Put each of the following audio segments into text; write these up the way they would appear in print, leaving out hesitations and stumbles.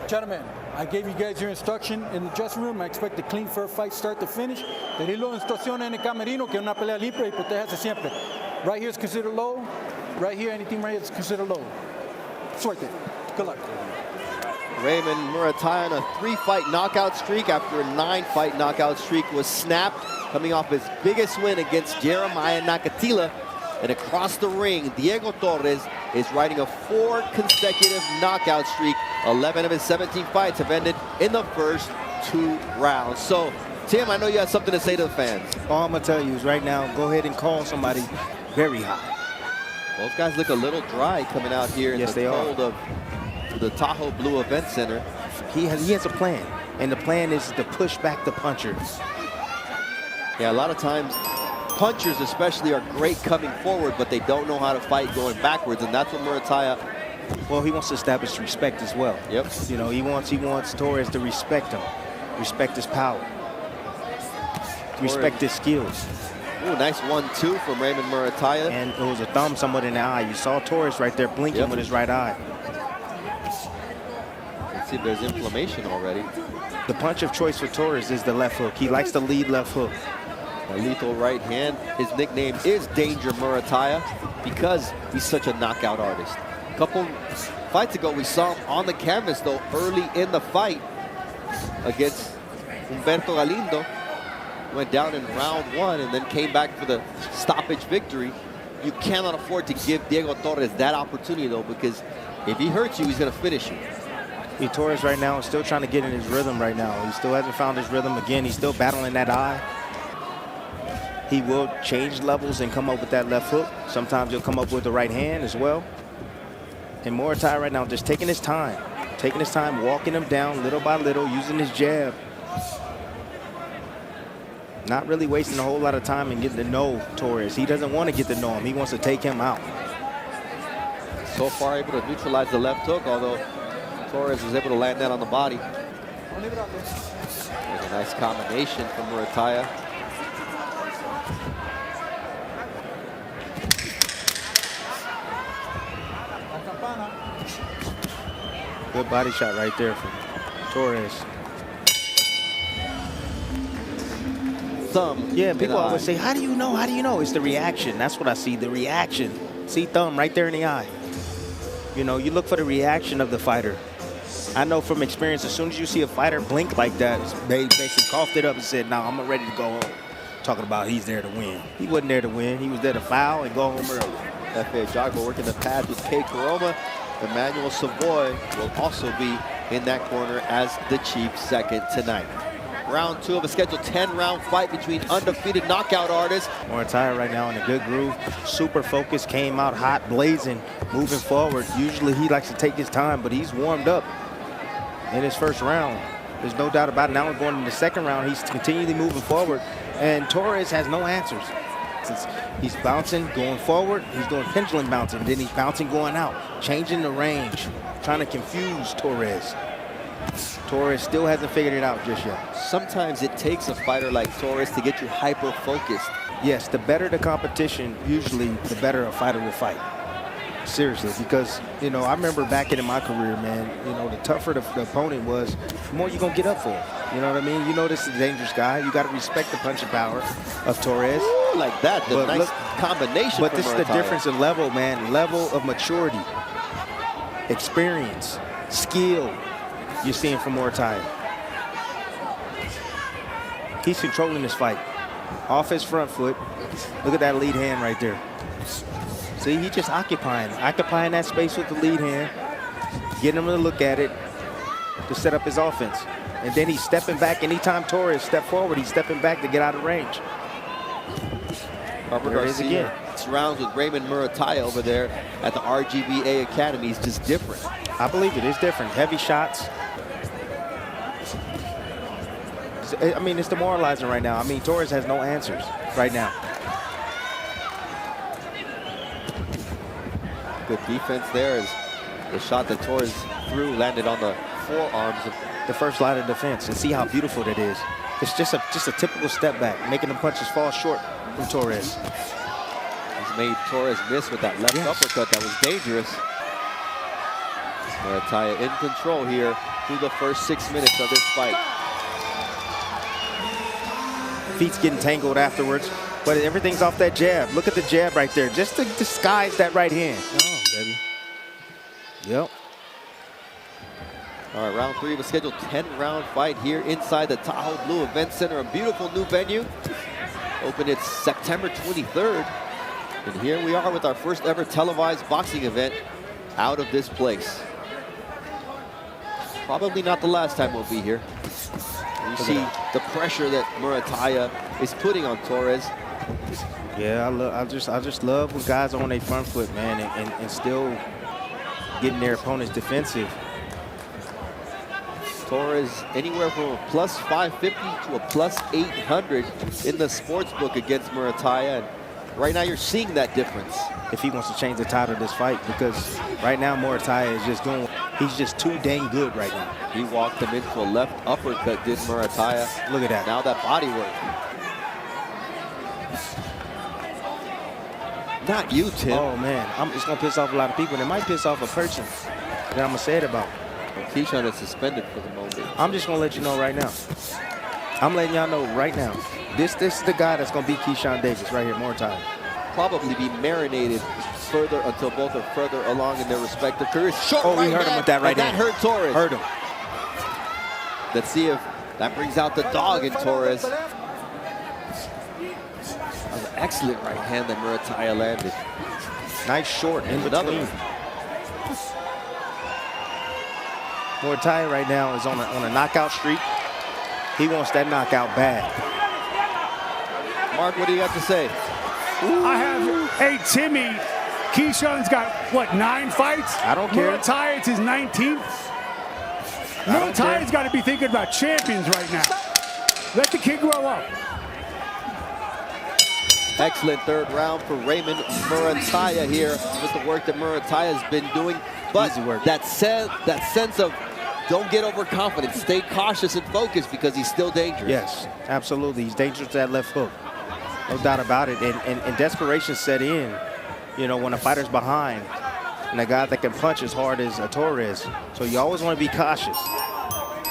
Gentlemen, I gave you guys your instruction in the dressing room. I expect a clean, fair fight, start to finish. Pedirlo instrucciones en el camerino, que es una pelea limpia y protéjase siempre. Right here is considered low. Right here, anything right here is considered low. Suerte. Good luck. Raymond Muratalla on a 3-fight knockout streak after a 9-fight knockout streak was snapped, coming off his biggest win against Jeremiah Nakathila. And across the ring, Diego Torres is riding a 4 consecutive knockout streak. 11 of his 17 fights have ended in the first 2 rounds. So, Tim, I know you have something to say to the fans. All I'm going to tell you is right now, go ahead and call somebody very high. Those guys look a little dry coming out here in the cold of the Tahoe Blue Event Center. He has a plan, and the plan is to push back the punchers. Yeah, a lot of times, punchers especially are great coming forward, but they don't know how to fight going backwards, and that's what Murataya. Well, he wants to establish respect as well. Yep. You know, he wants Torres to respect him, respect his power, respect his skills. Ooh, nice 1-2 from Raymond Muratalla. And it was a thumb somewhat in the eye. You saw Torres right there blinking with his right eye. Let's see if there's inflammation already. The punch of choice for Torres is the left hook. He likes to lead left hook. A lethal right hand. His nickname is Danger Murataya because he's such a knockout artist. A couple fights ago, we saw him on the canvas, though, early in the fight against Humberto Galindo. Went down in round 1 and then came back for the stoppage victory. You cannot afford to give Diego Torres that opportunity, though, because if he hurts you, he's going to finish you. Torres right now is still trying to get in his rhythm right now. He still hasn't found his rhythm again. He's still battling that eye. He will change levels and come up with that left hook. Sometimes he'll come up with the right hand as well. And Muratalla right now just taking his time, walking him down little by little, using his jab. Not really wasting a whole lot of time and getting to know Torres. He doesn't want to get to know him. He wants to take him out. So far able to neutralize the left hook, although Torres was able to land that on the body. There's a nice combination from Muratalla. Good body shot right there from Torres. Thumb. Yeah, people always say, how do you know? How do you know? It's the reaction. That's what I see, the reaction. See thumb right there in the eye. You know, you look for the reaction of the fighter. I know from experience, as soon as you see a fighter blink like that, they basically coughed it up and said, "Nah, I'm ready to go home." Talking about he's there to win. He wasn't there to win. He was there to foul and go home early. F.A. Jogba working the pads with Kay Koroma. Emmanuel Savoy will also be in that corner as the chief second tonight. Round 2 of a scheduled 10-round fight between undefeated knockout artists. Muratalla right now in a good groove. Super focused, came out hot, blazing, moving forward. Usually he likes to take his time, but he's warmed up in his first round. There's no doubt about it. Now we're going into the second round. He's continually moving forward, and Torres has no answers. He's bouncing, going forward. He's doing pendulum bouncing. Then he's bouncing, going out, changing the range, trying to confuse Torres. Torres still hasn't figured it out just yet. Sometimes it takes a fighter like Torres to get you hyper-focused. Yes, the better the competition, usually the better a fighter will fight. Seriously, because, you know, I remember back in my career, man, you know, the tougher the opponent was, the more you're going to get up for him. You know what I mean? You know this is a dangerous guy. You got to respect the punching power of Torres. Ooh, like that, the nice combination. But this is the difference in level, man. Level of maturity, experience, skill you're seeing from Muratalla. He's controlling this fight. Off his front foot. Look at that lead hand right there. See, he's just occupying that space with the lead hand, getting him to look at it to set up his offense. And then he's stepping back. Anytime Torres step forward, he's stepping back to get out of range. There it is again. Rounds with Raymond Muratalla over there at the RGBA Academy is just different. I believe it is different. Heavy shots. I mean, it's demoralizing right now. I mean, Torres has no answers right now. Good defense there as the shot that Torres threw landed on the forearms of the first line of defense. And see how beautiful that is. It's just a typical step back, making the punches fall short from Torres. He's made Torres miss with that left uppercut that was dangerous. Murataya in control here through the first 6 minutes of this fight. Feet's getting tangled afterwards, but everything's off that jab. Look at the jab right there, just to disguise that right hand. Oh, baby. Yep. All right, round 3 of a scheduled 10-round fight here inside the Tahoe Blue Event Center, a beautiful new venue. Opened its September 23rd. And here we are with our first ever televised boxing event out of this place. Probably not the last time we'll be here. You see the pressure that Murataya is putting on Torres. Yeah, I just love when guys are on their front foot, man, and still getting their opponents defensive. Torres anywhere from a plus 550 to a plus 800 in the sports book against Murataya. And right now you're seeing that difference. If he wants to change the title of this fight, because right now Murataya is just doing, he's just too dang good right now. He walked him into a left uppercut, did Murataya. Look at that. Now that body work. Not you, Tim. Oh man, it's gonna piss off a lot of people, and it might piss off a person that I'm gonna say it about. Keyshawn is suspended for the moment. I'm just gonna let you know right now. I'm letting y'all know right now. This is the guy that's gonna beat Keyshawn Davis right here, Murataya. Probably be marinated further until both are further along in their respective careers. Short he hurt him with that right hand. That hurt Torres. Hurt him. Let's see if that brings out the dog in Torres. That was an excellent right hand that Murataya landed. Nice short in between. Murataya right now is on a knockout streak. He wants that knockout bad. Mark, what do you got to say? Hey, Timmy, Keyshawn's got, what, 9 fights? I don't care. Murataya, it's his 19th. Murataya's got to be thinking about champions right now. Let the kid grow up. Excellent third round for Raymond Murataya here with the work that Murataya has been doing. But that sense of don't get overconfident, stay cautious and focused because he's still dangerous. Yes, absolutely. He's dangerous to that left hook. No doubt about it. And desperation set in, you know, when a fighter's behind and a guy that can punch as hard as Torres. So you always want to be cautious.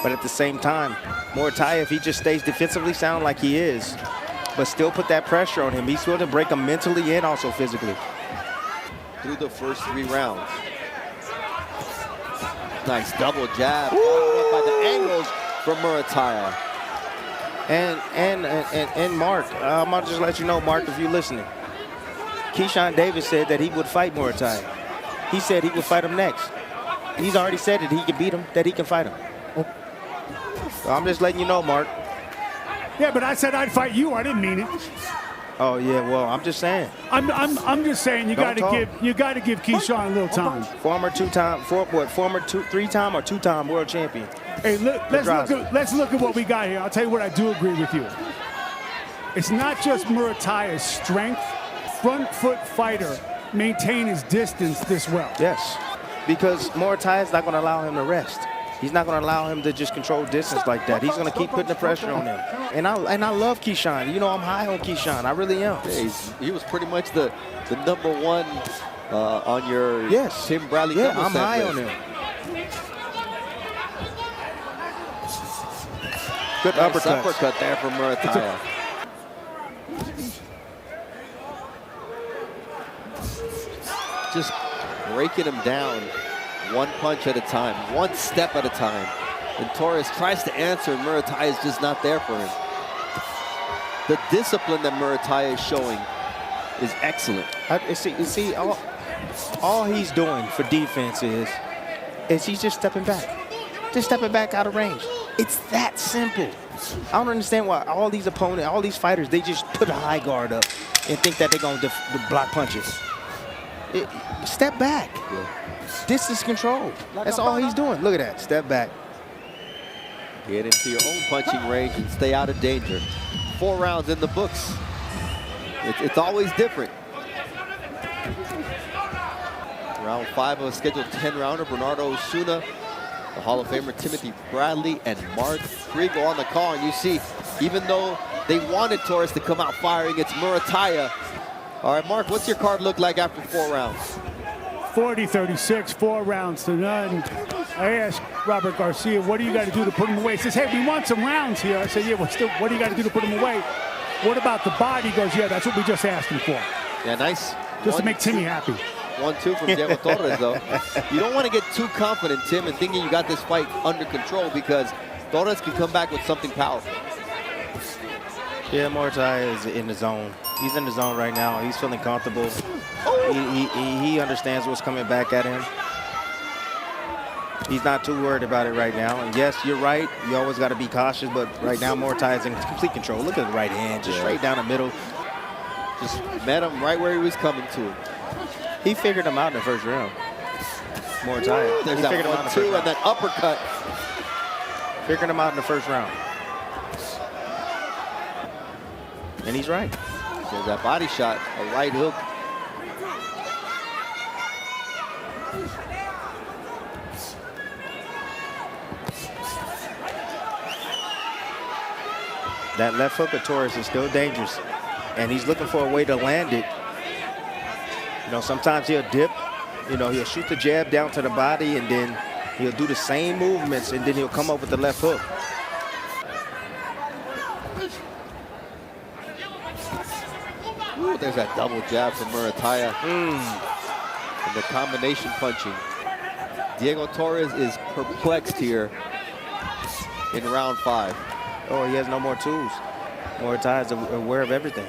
But at the same time, Murataya, if he just stays defensively sound like he is, but still put that pressure on him, he's going to break him mentally and also physically. Through the first 3 rounds. Nice double jab by the angles from Murataya. And Mark, I'm gonna just let you know, Mark, if you're listening. Keyshawn Davis said that he would fight Murataya. He said he would fight him next. He's already said that he can beat him, that he can fight him. So I'm just letting you know, Mark. Yeah, but I said I'd fight you. I didn't mean it. Oh yeah, well, I'm just saying. I'm just saying you got to give Keyshawn a little time. Former 3-time or 2-time world champion. Hey, let's look at what we got here. I'll tell you what, I do agree with you. It's not just Murataya's strength. Front foot fighter maintain his distance this well. Yes, because Murataya's not going to allow him to rest. He's not going to allow him to just control distance like that. He's going to keep putting the pressure on him. And I love Keyshawn. You know, I'm high on Keyshawn. I really am. Yeah, he was pretty much the #1 on your Tim Bradley. Yeah, I'm high on him. Good nice uppercut there from Murataya. Just breaking him down. 1 punch at a time, 1 step at a time. And Torres tries to answer, and Murataya is just not there for him. The discipline that Murataya is showing is excellent. You see, all he's doing for defense is he's just stepping back. Just stepping back out of range. It's that simple. I don't understand why all these opponents, all these fighters, they just put a high guard up and think that they're going to block punches. Step back. Yeah. Distance control. That's all he's doing. Look at that. Step back. Get into your own punching range and stay out of danger. 4 rounds in the books. It's always different. Round 5 of a scheduled 10-rounder. Bernardo Osuna, the Hall of Famer Timothy Bradley, and Mark Kriegel on the call. And you see, even though they wanted Torres to come out firing, it's Murataya. All right, Mark, what's your card look like after 4 rounds? 40-36, 4 rounds to none. I asked Robert Garcia, what do you got to do to put him away? He says, hey, we want some rounds here. I said, yeah, well, still, what do you got to do to put him away? What about the body? He goes, yeah, that's what we just asked him for. Yeah, nice. Just to make Timmy happy. 1-2 from Diego Torres, though. You don't want to get too confident, Tim, and thinking you got this fight under control, because Torres can come back with something powerful. Yeah, Murataya is in the zone. He's in the zone right now. He's feeling comfortable. He understands what's coming back at him. He's not too worried about it right now. And yes, you're right. You always got to be cautious, but right now Murataya is in complete control. Look at the right hand, just straight down the middle. Just met him right where he was coming to. He figured him out in the first round. Murataya. There's that 1-2 and that uppercut. Figured him out in the first round. And he's right. There's that body shot, a right hook. That left hook of Torres is still dangerous, and he's looking for a way to land it. You know, sometimes he'll dip, you know, he'll shoot the jab down to the body, and then he'll do the same movements, and then he'll come up with the left hook. Ooh, there's that double jab from Murataya. And the combination punching. Diego Torres is perplexed here in round 5. Oh, he has no more tools. Murataya is aware of everything.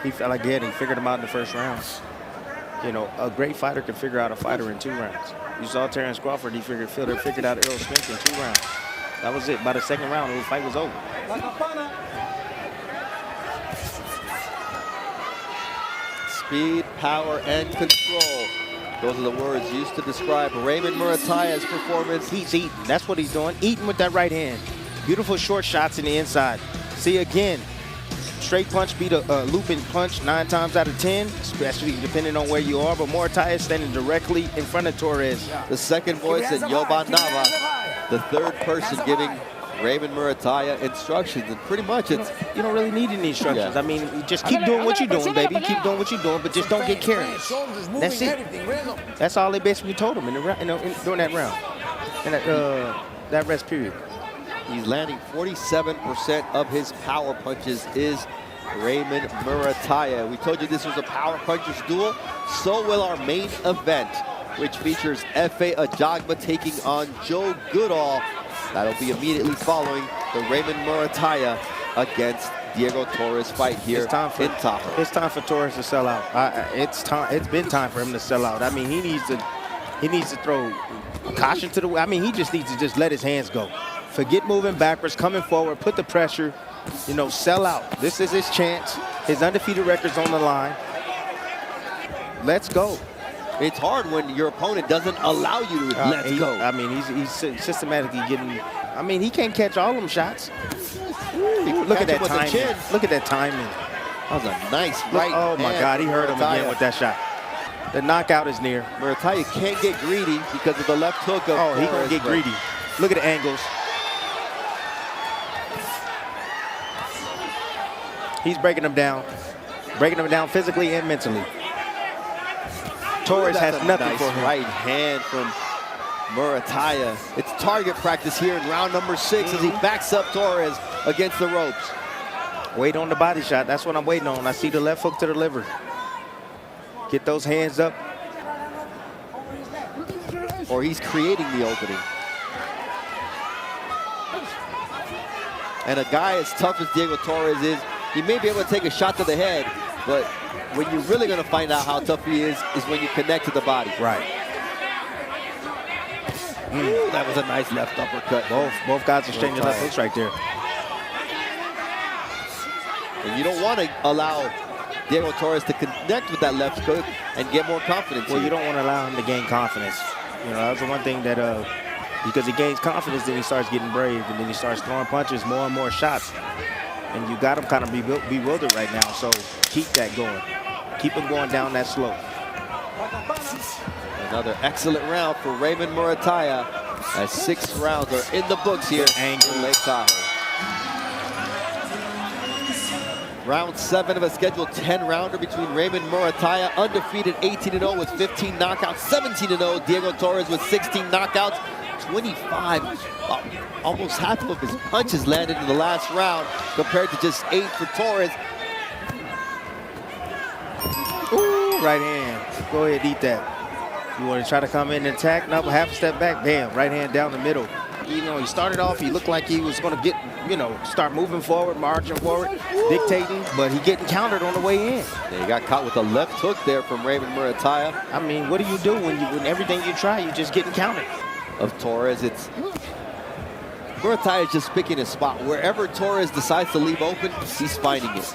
He felt like, again, he figured him out in the first round. You know, a great fighter can figure out a fighter in 2 rounds. You saw Terrence Crawford, he figured out Earl Smith in 2 rounds. That was it. By the second round, the fight was over. Speed, power, and control. Those are the words used to describe Raymond Murataya's performance. He's eating. That's what he's doing. Eating with that right hand. Beautiful short shots in the inside. See, again, straight punch beat a looping punch 9 times out of 10, especially depending on where you are. But Murataya is standing directly in front of Torres. The second voice in Yoban Nava, the third person giving Raymond Murataya instructions, and pretty much it's... You don't really need any instructions. I mean, just keep doing what you're doing, baby. Keep doing what you're doing, but just don't get careless. That's it. That's all they basically told him during that round, and that rest period. He's landing 47% of his power punches is Raymond Murataya. We told you this was a power punchers duel. So will our main event, which features Efe Ajagba taking on Joe Goodall. That'll be immediately following the Raymond Murataya against Diego Torres fight here in Tahoe. It's time for Torres to sell out. It's been time for him to sell out. I mean, he needs to throw caution to the. I mean, he just needs to just let his hands go. Forget moving backwards, coming forward, put the pressure, you know, sell out. This is his chance. His undefeated record's on the line. Let's go. It's hard when your opponent doesn't allow you to let go. I mean, he's systematically getting. I mean, he can't catch all them shots. Look at that timing. Look at that timing. That was a nice right. Oh my God, he hurt him again with that shot. The knockout is near. Murataya can't get greedy because of the left hook of Torres. He gonna get greedy. Look at the angles. He's breaking them down physically and mentally. Torres has nothing for him. Right hand from Murataya. It's target practice here in round number 6 as he backs up Torres against the ropes. Wait on the body shot. That's what I'm waiting on. I see the left hook to the liver. Get those hands up. Or he's creating the opening. And a guy as tough as Diego Torres is, he may be able to take a shot to the head, but when you're really going to find out how tough he is when you connect to the body. Right. Ooh, that was a nice left uppercut. Both guys are exchanging left hooks right there. And you don't want to allow Diego Torres to connect with that left hook and get more confidence. Well, you don't want to allow him to gain confidence. You know, that's the one thing that, because he gains confidence, then he starts getting brave, and then he starts throwing punches, more and more shots. And you got him kind of bewildered right now, so keep that going. Keep him going down that slope. Another excellent round for Raymond Murataya as 6 rounds are in the books here in Lake Tahoe. Round 7 of a scheduled 10-rounder between Raymond Murataya, undefeated 18-0 with 15 knockouts, 17-0 Diego Torres with 16 knockouts, 25. Almost half of his punches landed in the last round compared to just 8 for Torres. Ooh, right hand. Go ahead, eat that. You want to try to come in and attack? No, half a step back, bam, right hand down the middle. You know, he started off, he looked like he was going to get, you know, start moving forward, marching forward, dictating, but he getting countered on the way in. Yeah, he got caught with a left hook there from Raymond Murataya. I mean, what do you do when everything you try, you're just getting countered? Of Torres, it's Murataya is just picking his spot. Wherever Torres decides to leave open, he's finding it.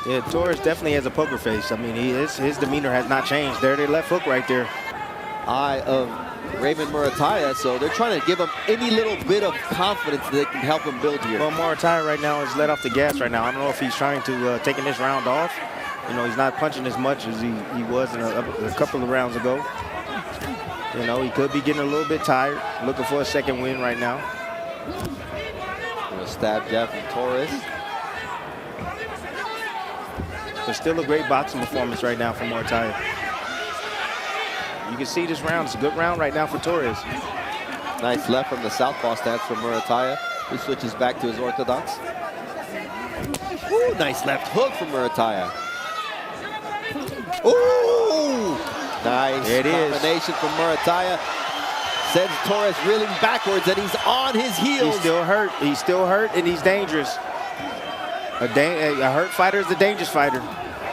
Yeah, Torres definitely has a poker face. I mean, his demeanor has not changed. There, left hook right there. Eye of Raymond Murataya, so they're trying to give him any little bit of confidence that can help him build here. Well, Murataya right now is let off the gas right now. I don't know if he's trying to taking this round off. You know, he's not punching as much as he was in a couple of rounds ago. You know, he could be getting a little bit tired, looking for a second win right now. A stab jab from Torres. But still a great boxing performance right now from Murataya. You can see this round. It's a good round right now for Torres. Nice left from the southpaw stance from Murataya, who switches back to his orthodox. Ooh, nice left hook from Murataya. Ooh! Nice combination from Murataya. Sends Torres reeling backwards, and he's on his heels. He's still hurt. He's still hurt, and he's dangerous. A hurt fighter is a dangerous fighter.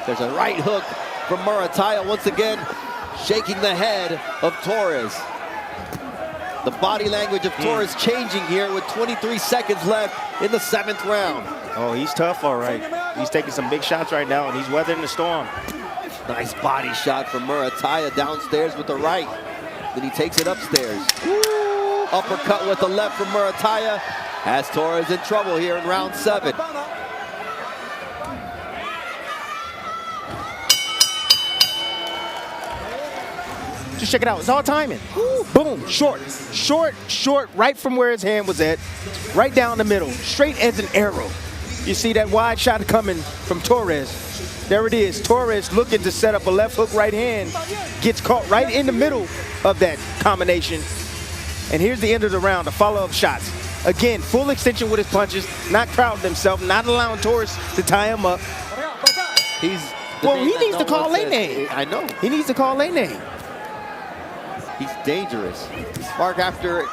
There's a right hook from Murataya once again, shaking the head of Torres. The body language of Torres changing here with 23 seconds left in the 7th round. Oh, he's tough, all right. He's taking some big shots right now, and he's weathering the storm. Nice body shot from Murataya downstairs with the right. Then he takes it upstairs. Woo! Uppercut with the left from Murataya. Has Torres in trouble here in round 7. Just check it out. It's all timing. Boom. Short. Short. Short. Right from where his hand was at. Right down the middle. Straight as an arrow. You see that wide shot coming from Torres. There it is. Torres looking to set up a left hook right hand. Gets caught right in the middle of that combination. And here's the end of the round. The follow-up shots. Again, full extension with his punches. Not crowding himself. Not allowing Torres to tie him up. He needs to call a name. I know. He needs to call a name. He's dangerous. Mark, after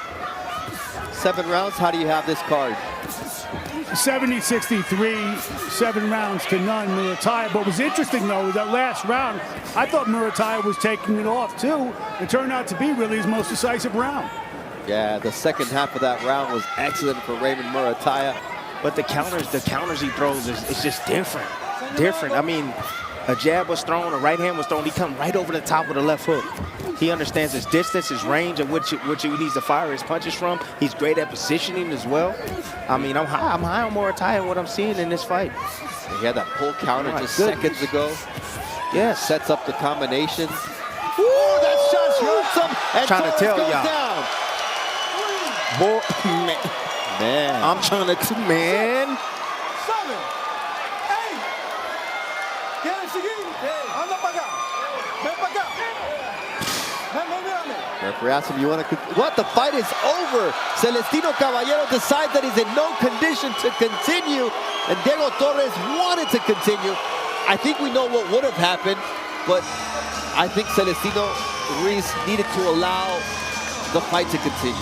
7 rounds, how do you have this card? 70-63, 7 rounds to none, Murataya. But what was interesting, though, was that last round, I thought Murataya was taking it off, too. It turned out to be really his most decisive round. Yeah, the second half of that round was excellent for Raymond Murataya. But the counters he throws is just different. I mean, a jab was thrown, a right hand was thrown. He come right over the top with a left hook. He understands his distance, his range, and which he needs to fire his punches from. He's great at positioning as well. I mean, I'm high on Murataya in what I'm seeing in this fight. He had that pull counter just seconds ago. Yeah, sets up the combination. Ooh, that shot hurts him, and trying to tell y'all. Boy, man, I'm trying to, man. Referee asks him, you want to, what? The fight is over. Celestino Caballero decides that he's in no condition to continue, and Diego Torres wanted to continue. I think we know what would have happened, but I think Celestino Ruiz needed to allow the fight to continue.